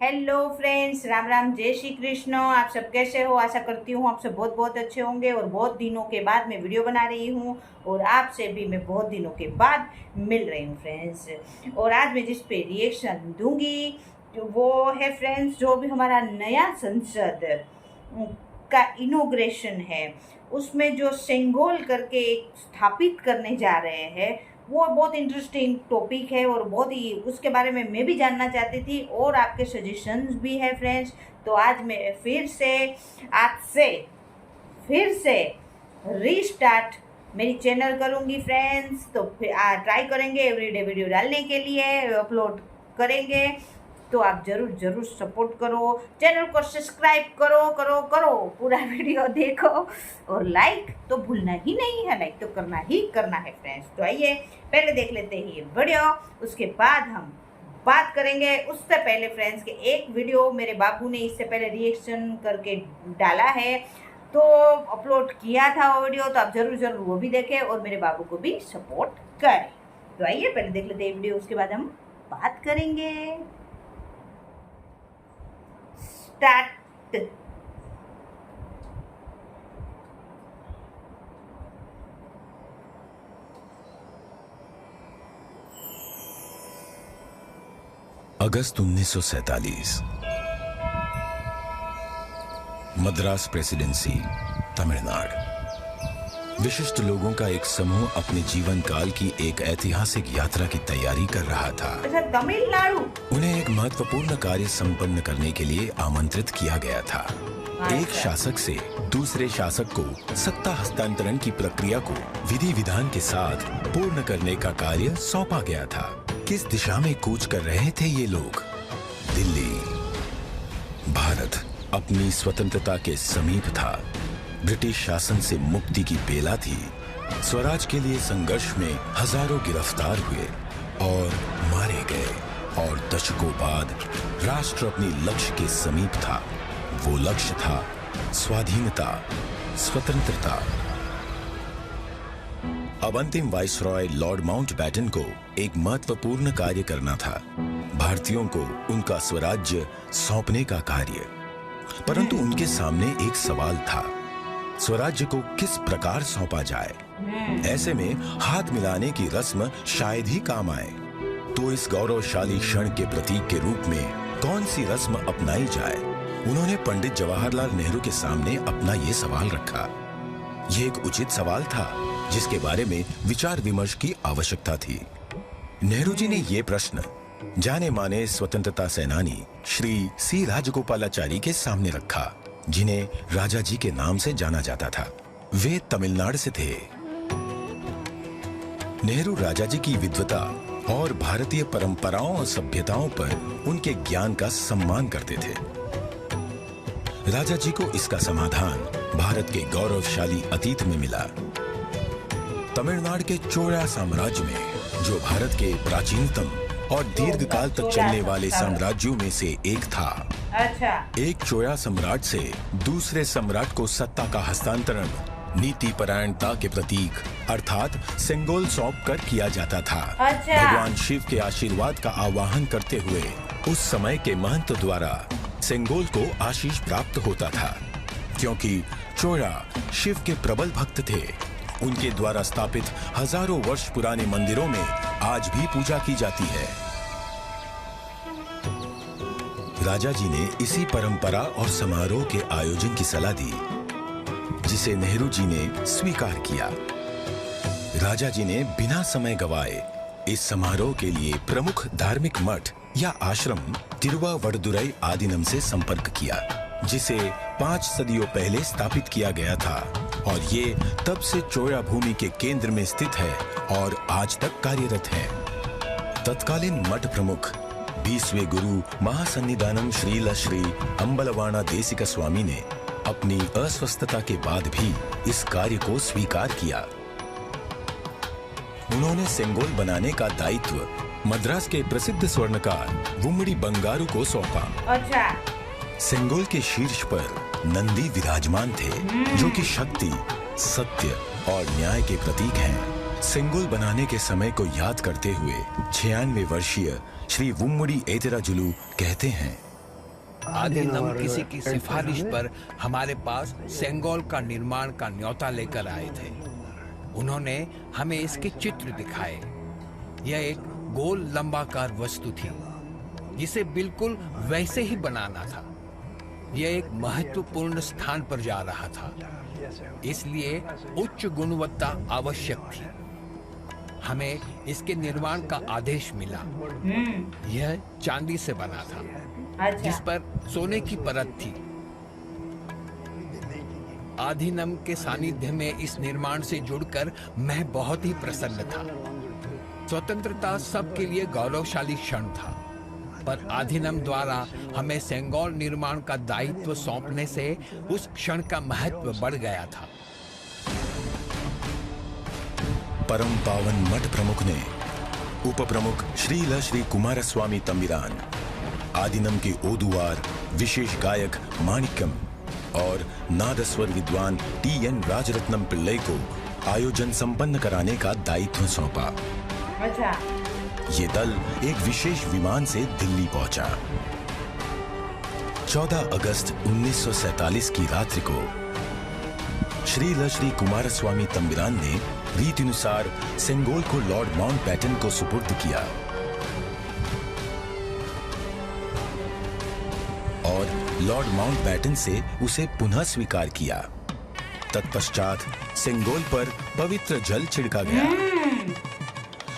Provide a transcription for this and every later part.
Hello friends, Ram Ram, जय श्री कृष्ण। आप सब कैसे हो? आशा करती हूँ आप सब बहुत बहुत अच्छे होंगे। और बहुत दिनों के बाद मैं वीडियो बना रही हूँ और आपसे भी मैं बहुत दिनों के बाद मिल रही हूँ फ्रेंड्स। और आज मैं जिस पे रिएक्शन दूंगी तो वो है फ्रेंड्स, जो भी हमारा नया संसद का इनोग्रेशन है उसमें जो सेंगोल करके एक स्थापित करने जा रहे हैं, वो बहुत इंटरेस्टिंग टॉपिक है और बहुत ही उसके बारे में मैं भी जानना चाहती थी और आपके सजेशंस भी है फ्रेंड्स। तो आज मैं फिर से रीस्टार्ट मेरी चैनल करूँगी फ्रेंड्स। तो फिर ट्राई करेंगे एवरीडे वीडियो डालने के लिए, अपलोड करेंगे। तो आप ज़रूर सपोर्ट करो, चैनल को सब्सक्राइब करो, पूरा वीडियो देखो और लाइक तो भूलना ही नहीं है, लाइक तो करना है फ्रेंड्स। तो आइए पहले देख लेते हैं ये वीडियो, उसके बाद हम बात करेंगे। उससे पहले फ्रेंड्स के एक वीडियो मेरे बाबू ने इससे पहले रिएक्शन करके डाला है, तो अपलोड किया था वो वीडियो, तो आप जरूर वो भी देखें और मेरे बाबू को भी सपोर्ट करें। तो आइए पहले देख लेते हैं वीडियो, उसके बाद हम बात करेंगे। स्टार्ट। अगस्त 1947, मद्रास प्रेसिडेंसी, तमिलनाडु। विशिष्ट लोगों का एक समूह अपने जीवन काल की एक ऐतिहासिक यात्रा की तैयारी कर रहा था। तमिलनाडु। उन्हें एक महत्वपूर्ण कार्य संपन्न करने के लिए आमंत्रित किया गया था। एक शासक से दूसरे शासक को सत्ता हस्तांतरण की प्रक्रिया को विधि विधान के साथ पूर्ण करने का कार्य सौंपा गया था। किस दिशा में कूच कर रहे थे ये लोग? दिल्ली। भारत अपनी स्वतंत्रता के समीप था। ब्रिटिश शासन से मुक्ति की बेला थी। स्वराज के लिए संघर्ष में हजारों गिरफ्तार हुए और मारे गए और दशकों बाद राष्ट्र अपनी लक्ष्य के समीप था। वो लक्ष्य था स्वाधीनता, स्वतंत्रता। अब अंतिम वाइसरॉय लॉर्ड माउंटबेटन को एक महत्वपूर्ण कार्य करना था, भारतीयों को उनका स्वराज्य सौंपने का कार्य। परंतु उनके सामने एक सवाल था, स्वराज्य को किस प्रकार सौंपा जाए। ऐसे में हाथ मिलाने की रस्म शायद ही काम आए। तो इस गौरवशाली क्षण के प्रतीक के रूप में कौन सी रस्म अपनाई जाए? उन्होंने पंडित जवाहरलाल नेहरू के सामने अपना ये सवाल रखा। ये एक उचित सवाल था जिसके बारे में विचार विमर्श की आवश्यकता थी। नेहरू जी ने ये प्रश्न जाने माने स्वतंत्रता सेनानी श्री सी राजगोपालाचारी के सामने रखा, जिन्हें राजा जी के नाम से जाना जाता था। वे तमिलनाडु से थे। नेहरू राजा जी की विद्वता और भारतीय परंपराओं और सभ्यताओं पर उनके ज्ञान का सम्मान करते थे। राजा जी को इसका समाधान भारत के गौरवशाली अतीत में मिला। तमिलनाडु के चोला साम्राज्य में, जो भारत के प्राचीनतम और दीर्घकाल तक चलने वाले साम्राज्यों में से एक था। अच्छा। एक चोया सम्राट से दूसरे सम्राट को सत्ता का हस्तांतरण नीति परायणता के प्रतीक अर्थात सेंगोल सौंप कर किया जाता था। अच्छा। भगवान शिव के आशीर्वाद का आवाहन करते हुए उस समय के महंत द्वारा सेंगोल को आशीष प्राप्त होता था। क्योंकि चोया शिव के प्रबल भक्त थे, उनके द्वारा स्थापित हजारों वर्ष पुराने मंदिरों में आज भी पूजा की जाती है। राजा जी ने इसी परंपरा और समारोह के आयोजन की सलाह दी, जिसे नेहरू जी ने स्वीकार किया। राजा जी ने बिना समय गवाए इस समारोह के लिए प्रमुख धार्मिक मठ या आश्रम तिरुवावड़दुराई आदीनम से संपर्क किया, जिसे 5 सदियों पहले स्थापित किया गया था और ये तब से चोया भूमि के केंद्र में स्थित है और आज तक कार्यरत है। तत्कालीन मठ प्रमुख 20वें गुरु महासन्निधानम श्री अंबलवाणा देसिक स्वामी ने अपनी अस्वस्थता के बाद भी इस कार्य को स्वीकार किया। उन्होंने सेंगोल बनाने का दायित्व मद्रास के प्रसिद्ध स्वर्णकार वुम्मड़ी बंगारू को सौंपा। अच्छा। सेंगोल के शीर्ष पर नंदी विराजमान थे, जो कि शक्ति, सत्य और न्याय के प्रतीक हैं। सेंगोल बनाने के समय को याद करते हुए 96 वर्षीय श्री वुम्मड़ी एतिराजुलु कहते हैं, आदिनम किसी की सिफारिश पर हमारे पास सेंगोल का निर्माण का न्योता लेकर आए थे। उन्होंने हमें इसके चित्र दिखाए। यह एक गोल लंबाकार वस्तु थी जिसे बिल्कुल वैसे ही बनाना था। यह एक महत्वपूर्ण स्थान पर जा रहा था, इसलिए उच्च गुणवत्ता आवश्यक थी। हमें इसके निर्माण का आदेश मिला। यह चांदी से बना था, जिस पर सोने की परत थी। आदिनम के सानिध्य में इस निर्माण से जुड़कर मैं बहुत ही प्रसन्न था। स्वतंत्रता सबके लिए गौरवशाली क्षण था, पर आदिनम द्वारा हमें सेंगोल निर्माण का दायित्व सौंपने से उस क्षण का महत्व बढ़ गया था। परम पावन मठ प्रमुख ने उप प्रमुख श्रील श्री कुमारस्वामी तंबिरान, आदिनम के ओदुवार विशेष गायक माणिक्यम और नादस्वर विद्वान TN राजरत्नम पिल्लई को आयोजन संपन्न कराने का दायित्व सौंपा। अच्छा। ये दल एक विशेष विमान से दिल्ली पहुंचा। 14 अगस्त 1947 की रात्रि को श्रील श्री कुमारस्वामी तंबिरान ने रीतिनुसार सेंगोल को लॉर्ड माउंटबैटन को सुपुर्द किया और लॉर्ड माउंटबैटन से उसे पुनः स्वीकार किया। तत्पश्चात सेंगोल पर पवित्र जल छिड़का गया।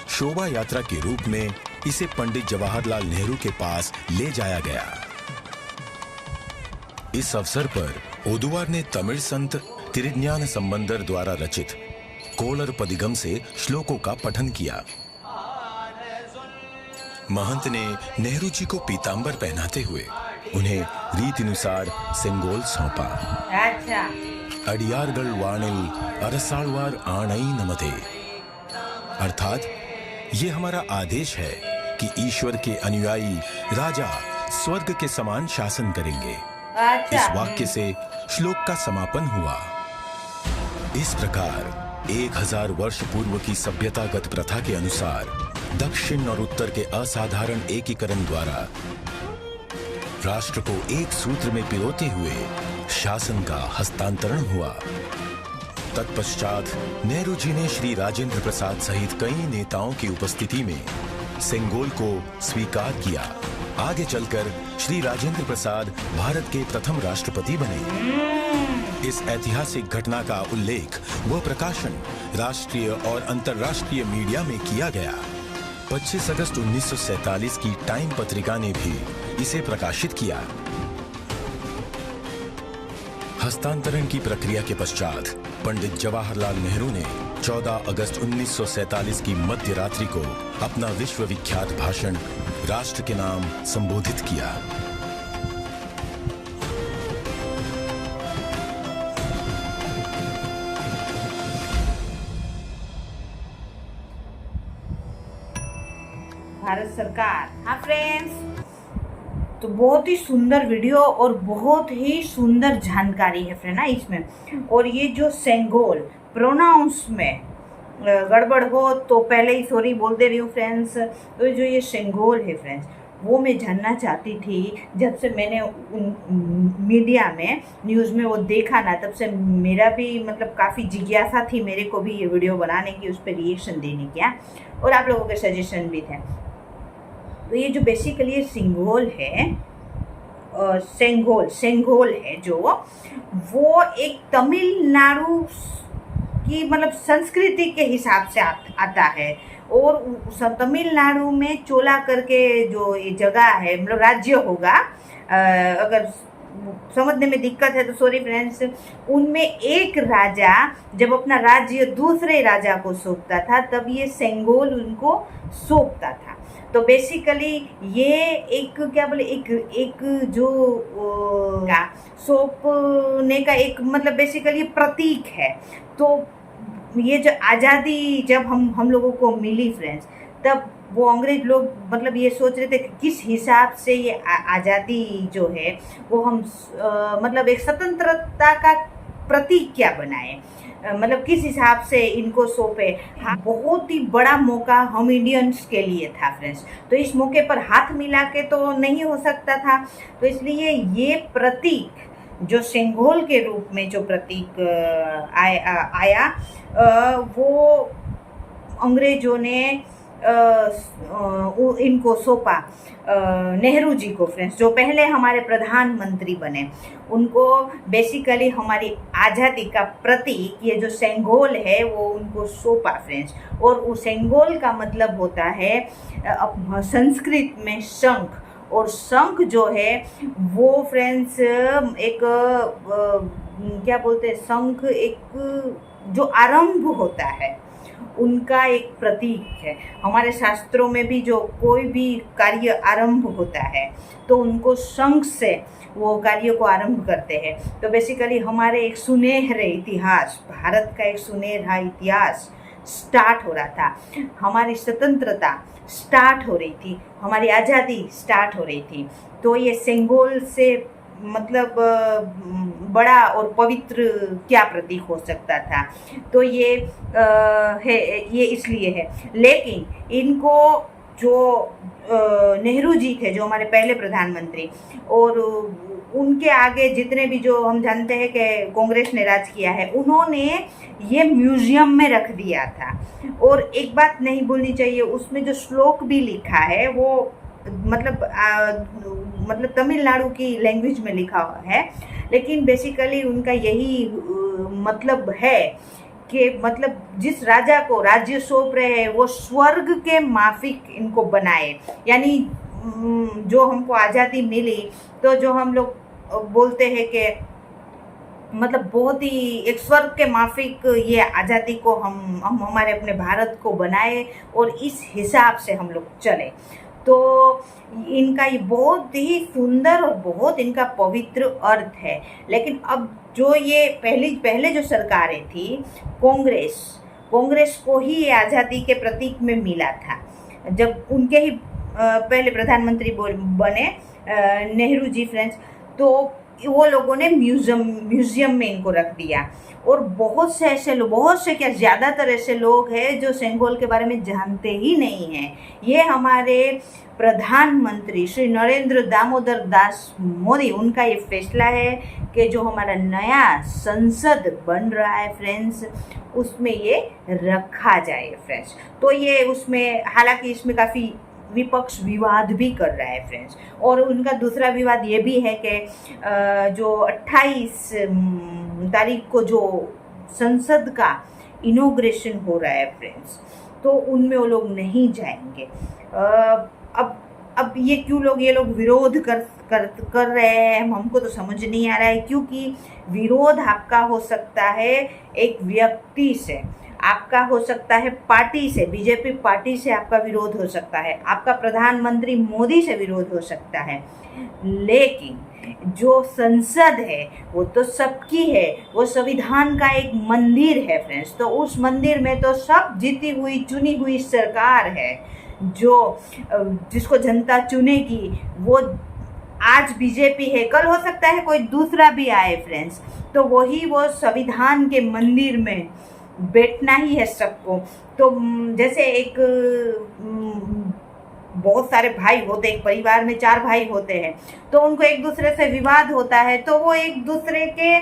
शोभा यात्रा के रूप में इसे पंडित जवाहरलाल नेहरू के पास ले जाया गया। इस अवसर पर ओदुवार ने तमिल संत तिरुज्ञान संबंदर द्वारा रचित कोलर पदिगम से श्लोकों का पठन किया। महंत ने नेहरू जी को पीतांबर पहनाते हुए उन्हें रीतिनुसार सेंगोल सौंपा। अच्छा। अडियारगल वाणिल अरसालवार आणई नमते, अर्थात ये हमारा आदेश है कि ईश्वर के अनुयायी राजा स्वर्ग के समान शासन करेंगे। अच्छा। इस वाक्य से श्लोक का समापन हुआ। इस प्रकार 1000 वर्ष पूर्व की सभ्यतागत प्रथा के अनुसार दक्षिण और उत्तर के असाधारण एकीकरण द्वारा राष्ट्र को एक सूत्र में पिरोते हुए शासन का हस्तांतरण हुआ। तत्पश्चात नेहरू जी ने श्री राजेंद्र प्रसाद सहित कई नेताओं की उपस्थिति में सेंगोल को स्वीकार किया। आगे चलकर श्री राजेंद्र प्रसाद भारत के प्रथम राष्ट्रपति बने। इस ऐतिहासिक घटना का उल्लेख व प्रकाशन राष्ट्रीय और अंतर्राष्ट्रीय मीडिया में किया गया। 25 अगस्त 1947 की टाइम पत्रिका ने भी इसे प्रकाशित किया। हस्तांतरण की प्रक्रिया के पश्चात पंडित जवाहरलाल नेहरू ने 14 अगस्त 1947 की मध्य रात्रि को अपना विश्वविख्यात भाषण राष्ट्र के नाम संबोधित किया। भारत सरकार। हाँ फ्रेंड्स, तो बहुत ही सुंदर वीडियो और बहुत ही सुंदर जानकारी है फ्रेंड ना इसमें। और ये जो सेंगोल प्रोनाउंस में गड़बड़ हो तो पहले ही सॉरी बोल दे रही हूँ फ्रेंड्स। तो जो ये सेंगोल है फ्रेंड्स, वो मैं जानना चाहती थी जब से मैंने मीडिया में न्यूज़ में वो देखा ना, तब से मेरा भी मतलब काफ़ी जिज्ञासा थी मेरे को भी ये वीडियो बनाने की, उस पर रिएक्शन देने की, और आप लोगों के सजेशन भी थे। तो ये जो बेसिकली सेंगोल है, सेंगोल है जो, वो एक तमिलनाडु की मतलब संस्कृति के हिसाब से आता है। और तमिलनाडु में चोला करके जो ये जगह है, मतलब राज्य होगा, अगर समझने में दिक्कत है तो सॉरी फ्रेंड्स, उनमें एक राजा जब अपना राज्य दूसरे राजा को सौंपता था तब ये सेंगोल उनको सौंपता था। तो बेसिकली ये एक क्या बोले, एक जो सौंपने का एक मतलब बेसिकली प्रतीक है। तो ये जो आज़ादी जब हम लोगों को मिली फ्रेंड्स, तब वो अंग्रेज लोग मतलब ये सोच रहे थे कि किस हिसाब से ये आज़ादी जो है वो हम मतलब एक स्वतंत्रता का प्रतीक क्या बनाए, मतलब किस हिसाब से इनको सौंपे। हाँ, बहुत ही बड़ा मौका हम इंडियंस के लिए था फ्रेंड्स। तो इस मौके पर हाथ मिला के तो नहीं हो सकता था, तो इसलिए ये प्रतीक जो सेंगोल के रूप में जो प्रतीक आया वो अंग्रेजों ने इनको सौंपा नेहरू जी को फ्रेंड्स, जो पहले हमारे प्रधानमंत्री बने। उनको बेसिकली हमारी आज़ादी का प्रतीक ये जो सेंगोल है वो उनको सौंपा फ्रेंड्स। और वो सेंगोल का मतलब होता है संस्कृत में शंख, और शंख जो है वो फ्रेंड्स एक क्या बोलते हैं, शंख एक जो आरंभ होता है उनका एक प्रतीक है। हमारे शास्त्रों में भी जो कोई भी कार्य आरंभ होता है तो उनको शंख से वो कार्य को आरंभ करते हैं। तो बेसिकली हमारे एक सुनहरे इतिहास, भारत का एक सुनहरा इतिहास स्टार्ट हो रहा था, हमारी स्वतंत्रता स्टार्ट हो रही थी, हमारी आज़ादी स्टार्ट हो रही थी। तो ये सेंगोल से मतलब बड़ा और पवित्र क्या प्रतीक हो सकता था। तो ये है, ये इसलिए है। लेकिन इनको जो नेहरू जी थे, जो हमारे पहले प्रधानमंत्री, और उनके आगे जितने भी जो हम जानते हैं कि कांग्रेस ने राज किया है, उन्होंने ये म्यूजियम में रख दिया था। और एक बात नहीं भूलनी चाहिए, उसमें जो श्लोक भी लिखा है वो मतलब तमिलनाडु की लैंग्वेज में लिखा हुआ है, लेकिन बेसिकली उनका यही मतलब है कि मतलब जिस राजा को राज्य सौंप रहे हैं वो स्वर्ग के माफिक इनको बनाए। यानी जो हमको आज़ादी मिली तो जो हम लोग बोलते हैं कि मतलब बहुत ही एक स्वर्ग के माफिक ये आज़ादी को हम हमारे अपने भारत को बनाए और इस हिसाब से हम लोग चले। तो इनका ये बहुत ही सुंदर और बहुत इनका पवित्र अर्थ है। लेकिन अब जो ये पहले जो सरकारें थी, कांग्रेस को ही ये आज़ादी के प्रतीक में मिला था। जब उनके ही पहले प्रधानमंत्री बने नेहरू जी फ्रेंड्स, तो वो लोगों ने म्यूजियम में इनको रख दिया। और बहुत से क्या ज़्यादातर ऐसे लोग हैं जो सेंगोल के बारे में जानते ही नहीं हैं। ये हमारे प्रधानमंत्री श्री नरेंद्र दामोदर दास मोदी, उनका ये फैसला है कि जो हमारा नया संसद बन रहा है फ्रेंड्स, उसमें ये रखा जाए फ्रेंड्स। तो ये उसमें, हालांकि इसमें काफ़ी विपक्ष विवाद भी कर रहा है फ्रेंड्स। और उनका दूसरा विवाद ये भी है कि जो 28 तारीख को जो संसद का इनॉग्रेशन हो रहा है फ्रेंड्स, तो उनमें वो लोग नहीं जाएंगे। अब ये लोग विरोध कर रहे हैं, हमको तो समझ नहीं आ रहा है। क्योंकि विरोध आपका हो सकता है एक व्यक्ति से, आपका हो सकता है पार्टी से, बीजेपी पार्टी से आपका विरोध हो सकता है, आपका प्रधानमंत्री मोदी से विरोध हो सकता है, लेकिन जो संसद है वो तो सबकी है। वो संविधान का एक मंदिर है फ्रेंड्स। तो उस मंदिर में तो सब जीती हुई चुनी हुई सरकार है, जो जिसको जनता चुनेगी। वो आज बीजेपी है, कल हो सकता है कोई दूसरा भी आए फ्रेंड्स। तो वही वो संविधान के मंदिर में बैठना ही है सबको। तो जैसे एक बहुत सारे भाई होते, एक परिवार में 4 भाई होते हैं, तो उनको एक दूसरे से विवाद होता है, तो वो एक दूसरे के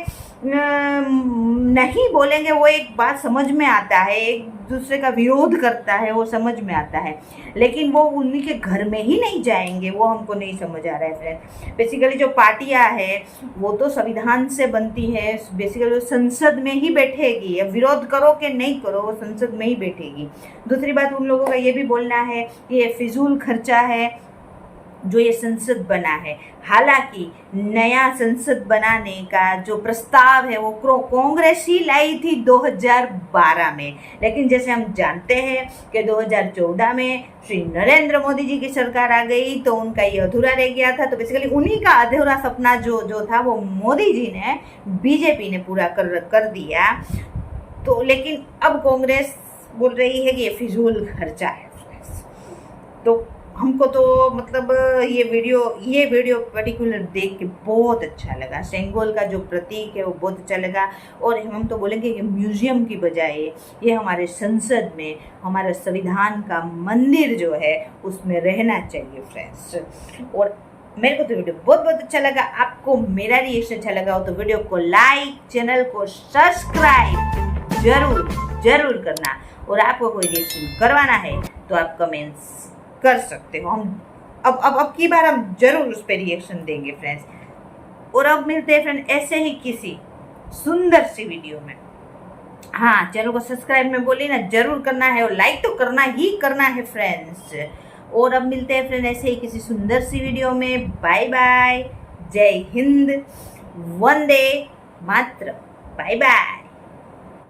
नहीं बोलेंगे, वो एक बात समझ में आता है, एक दूसरे का विरोध करता है, वो समझ में आता है, लेकिन वो उन्हीं के घर में ही नहीं जाएंगे, वो हमको नहीं समझ आ रहा है फ्रेंड। बेसिकली जो पार्टियां हैं वो तो संविधान से बनती है, बेसिकली वो संसद में ही बैठेगी। अब विरोध करो कि नहीं करो, वो संसद में ही बैठेगी। दूसरी बात उन लोगों का ये भी बोलना है कि ये फिजूल खर्चा है जो ये संसद बना है। हालांकि नया संसद बनाने का जो प्रस्ताव है वो कांग्रेस ही लाई थी 2012 में, लेकिन जैसे हम जानते हैं कि 2014 में श्री नरेंद्र मोदी जी की सरकार आ गई, तो उनका ये अधूरा रह गया था। तो बेसिकली उन्हीं का अधूरा सपना जो था वो मोदी जी ने, बीजेपी ने पूरा कर दिया। तो लेकिन अब कांग्रेस बोल रही है कि ये फिजूल खर्चा है। तो हमको तो मतलब ये वीडियो पर्टिकुलर देख के बहुत अच्छा लगा। सेंगोल का जो प्रतीक है वो बहुत अच्छा लगा। और हम तो बोलेंगे कि म्यूजियम की बजाय ये हमारे संसद में, हमारे संविधान का मंदिर जो है उसमें रहना चाहिए फ्रेंड्स। और मेरे को तो वीडियो बहुत बहुत अच्छा लगा। आपको मेरा रिएक्शन अच्छा लगा हो तो वीडियो को लाइक, चैनल को सब्सक्राइब जरूर करना। और आपको कोई रिएक्शन करवाना है तो आप कमेंट्स कर सकते हो। हम अब की बार हम जरूर उस पर रिएक्शन देंगे फ्रेंड्स। और अब मिलते हैं फ्रेंड ऐसे ही किसी सुंदर सी वीडियो में। हाँ, चैनल को सब्सक्राइब में बोली ना जरूर करना है, और लाइक तो करना ही करना है फ्रेंड्स। और अब मिलते हैं फ्रेंड ऐसे ही किसी सुंदर सी वीडियो में। बाय बाय, जय हिंद, वंदे मातरम, बाय बाय।